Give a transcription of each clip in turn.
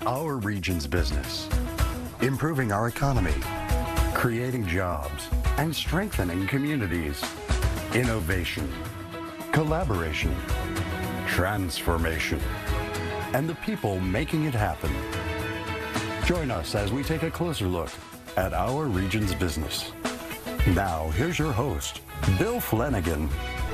Our region's business, improving our economy, creating jobs, and strengthening communities. Innovation, collaboration, transformation, and the people making it happen. Join us as we take a closer look at our region's business. Now, here's your host, Bill Flanagan.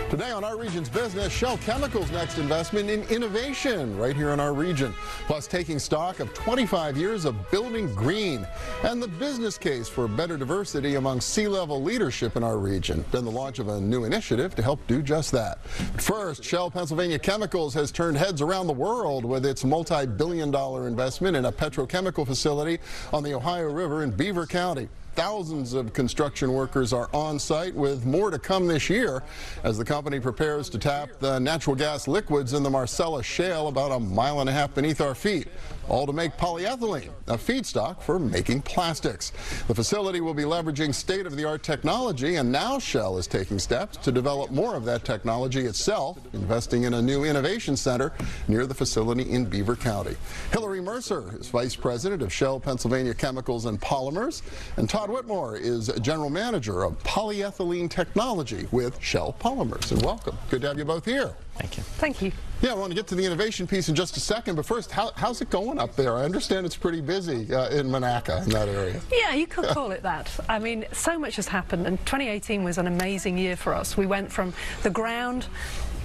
Today on Our Region's Business, Shell Chemical's next investment in innovation right here in our region, plus taking stock of 25 years of building green and the business case for better diversity among C-level leadership in our region, then the launch of a new initiative to help do just that. First, Shell Pennsylvania Chemicals has turned heads around the world with its multi-billion-dollar investment in a petrochemical facility on the Ohio River in Beaver County. Thousands of construction workers are on site, with more to come this year as the company prepares to tap the natural gas liquids in the Marcellus Shale about a mile and a half beneath our feet, all to make polyethylene, a feedstock for making plastics. The facility will be leveraging state-of-the-art technology, and now Shell is taking steps to develop more of that technology itself, investing in a new innovation center near the facility in Beaver County. Hilary Mercer is Vice President of Shell Pennsylvania Chemicals and Polymers, and Todd Whittemore is General Manager of Polyethylene Technology with Shell Polymers. And welcome. Good to have you both here. Thank you. Thank you. Yeah, I want to get to the innovation piece in just a second, but first, how's it going up there? I understand it's pretty busy in Monaca, in that area. Yeah, you could call it that. I mean, so much has happened, and 2018 was an amazing year for us. We went from the ground,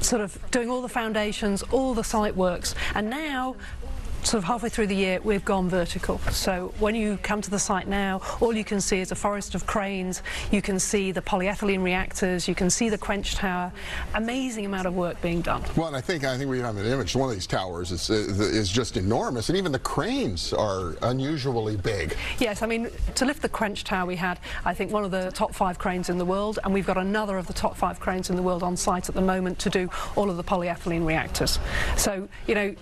sort of doing all the foundations, all the site works, and now, sort of halfway through the year, we've gone vertical. So when you come to the site now, all you can see is a forest of cranes. You can see the polyethylene reactors. You can see the quench tower. Amazing amount of work being done. Well, and I think we have an image. One of these towers is just enormous, and even the cranes are unusually big. Yes, I mean, to lift the quench tower, we had, I think, one of the top 5 cranes in the world, and we've got another of the top 5 cranes in the world on site at the moment to do all of the polyethylene reactors. So, you know,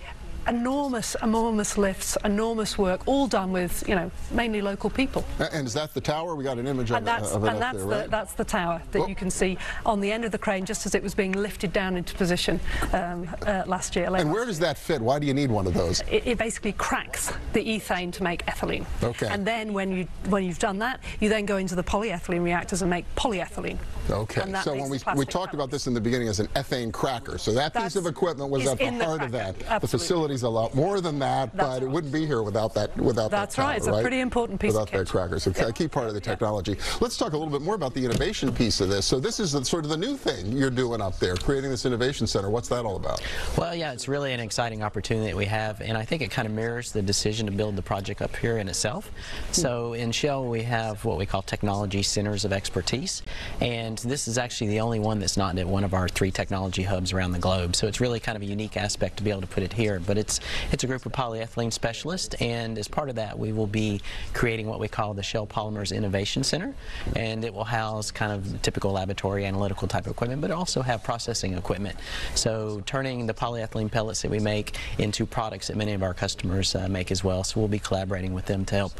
enormous lifts, enormous work, all done with, you know, mainly local people. And is that the tower? We got an image of it up there, right? That's the tower that you can see on the end of the crane, just as it was being lifted down into position last year. And where does that fit? Why do you need one of those? It basically cracks the ethane to make ethylene. Okay. And then when you've done that, you then go into the polyethylene reactors and make polyethylene. Okay. So when we talked about this in the beginning as an ethane cracker, so that piece of equipment was at the heart of that. Absolutely. The facility's a lot more than that, but it wouldn't be here without that. That's tower, right. It's a pretty important piece of kit. Without that cracker, so a key part of the technology. Let's talk a little bit more about the innovation piece of this. So this is sort of the new thing you're doing up there, creating this innovation center. What's that all about? Well, yeah, it's really an exciting opportunity that we have, and I think it kind of mirrors the decision to build the project up here in itself. So in Shell, we have what we call technology centers of expertise, and this is actually the only one that's not at one of our 3 technology hubs around the globe. So it's really kind of a unique aspect to be able to put it here. But it's a group of polyethylene specialists, and as part of that, we will be creating what we call the Shell Polymers Innovation Center, and it will house kind of typical laboratory analytical type of equipment, but also have processing equipment. So turning the polyethylene pellets that we make into products that many of our customers make as well. So we'll be collaborating with them to help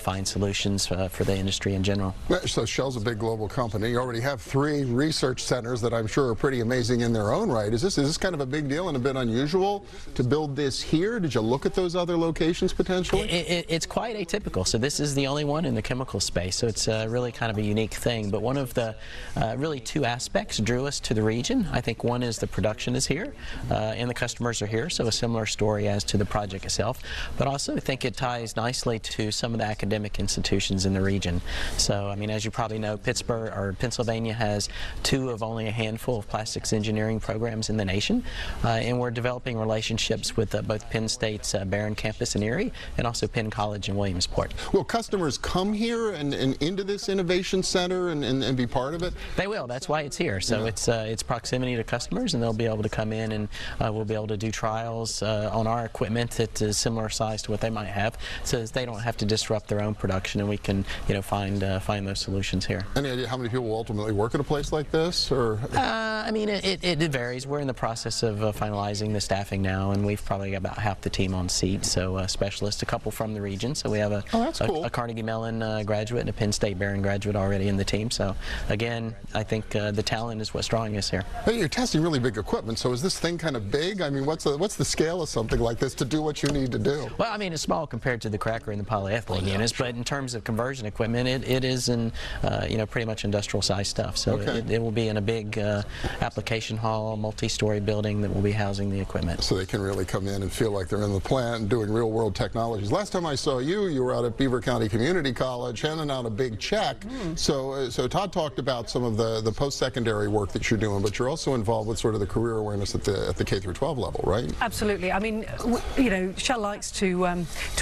find solutions for the industry in general. So Shell's a big global company. You already have 3 research centers that I'm sure are pretty amazing in their own right. Is this kind of a big deal and a bit unusual to build this here? Did you look at those other locations potentially? It's quite atypical. So this is the only one in the chemical space. So it's really kind of a unique thing. But one of the really 2 aspects drew us to the region. I think one is the production is here and the customers are here. So a similar story as to the project itself. But also I think it ties nicely to some of the academic institutions in the region. So I mean, as you probably know, Pittsburgh or Pennsylvania has 2 of only a handful of plastics engineering programs in the nation. And we're developing relationships with both Penn State's Barron campus in Erie and also Penn College in Williamsport. Will customers come here and into this innovation center and be part of it? They will. That's why it's here. So it's proximity to customers, and they'll be able to come in and we'll be able to do trials on our equipment that is similar size to what they might have, so that they don't have to disrupt their own production, and we can find those solutions here. Any idea how many people will ultimately work at a place like this? Or I mean, it varies. We're in the process of finalizing the staffing now, and we've probably got about half the team on seat, so specialists, a couple from the region. So we have a Carnegie Mellon graduate and a Penn State Barron graduate already in the team. So again, I think the talent is what's drawing us here. Hey, you're testing really big equipment, so is this thing kind of big? I mean, what's the scale of something like this to do what you need to do? Well, I mean, it's small compared to the cracker and the polyethylene units, but in terms of conversion equipment, it is in pretty much industrial size stuff. So it will be in a big application hall, multi-story building that will be housing the equipment. So they can really come in and feel like they're in the plant and doing real world technologies. Last time I saw you, you were out at Beaver County Community College handing out a big check. So Todd talked about some of the post-secondary work that you're doing, but you're also involved with sort of the career awareness at the K through 12 level, right? Absolutely. I mean, you know, Shell likes to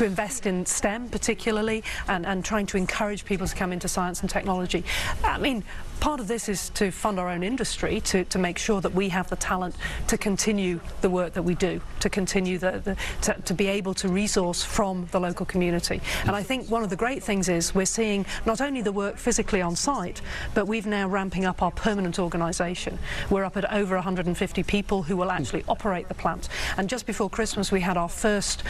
invest in STEM particularly, and trying to encourage people to come into science and technology. I mean, part of this is to fund our own industry, to make sure that we have the talent to continue the work that we do, to continue to be able to resource from the local community. And I think one of the great things is we're seeing not only the work physically on site, but we've now ramping up our permanent organisation. We're up at over 150 people who will actually operate the plant. And just before Christmas we had our first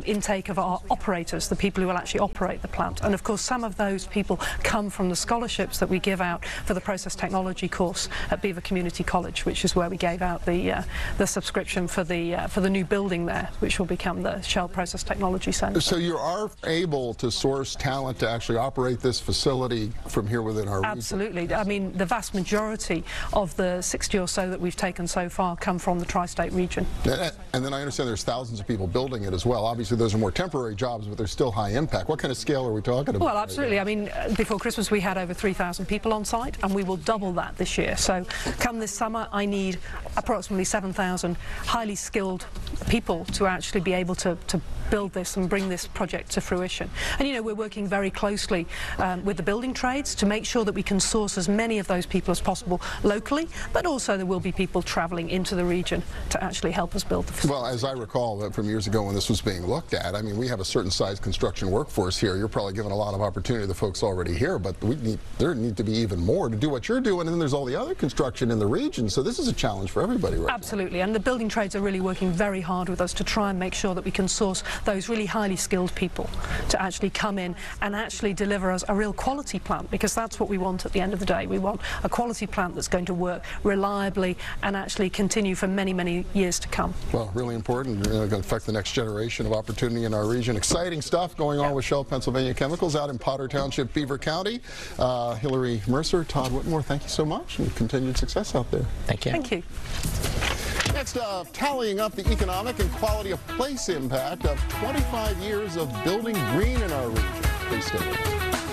intake of our operators, the people who will actually operate the plant. And of course some of those people come from the scholarships that we give out for the process technology course at Beaver Community College, which is where we gave out the subscription for the new building there, which will become the Shell Process Technology Centre. So you are able to source talent to actually operate this facility from here within our region? Absolutely. I mean, the vast majority of the 60 or so that we've taken so far come from the tri-state region. And then I understand there's thousands of people building it as well. Obviously those are more temporary jobs, but they're still high impact. What kind of scale are we talking about? Well, absolutely. I mean, before Christmas we had over 3,000 people on site, and we will double that this year. So come this summer I need approximately 7,000 highly skilled people to actually be able to build this and bring this project to fruition. And you know, we're working very closely with the building trades to make sure that we can source as many of those people as possible locally, but also there will be people travelling into the region to actually help us build the facility. Well, as I recall from years ago when this was being looked at, I mean, we have a certain size construction workforce here. You're probably giving a lot of opportunity to the folks already here, but there need to be even more to do what you're doing, and then there's all the other construction in the region. So this is a challenge for everybody right Absolutely. Now. And the building trades are really working very hard with us to try and make sure that we can source those really highly skilled people to actually come in and actually deliver us a real quality plant, because that's what we want at the end of the day. We want a quality plant that's going to work reliably and actually continue for many, many years to come. Well, really important. Going to affect the next generation of opportunity in our region. Exciting stuff going on with Shell Pennsylvania Chemicals out in Potter Township, Beaver County. Hilary, Mercer, Todd, Whittemore, thank you so much, and continued success out there. Thank you. Thank you. Next up, tallying up the economic and quality of place impact of 25 years of building green in our region. Please stay with us.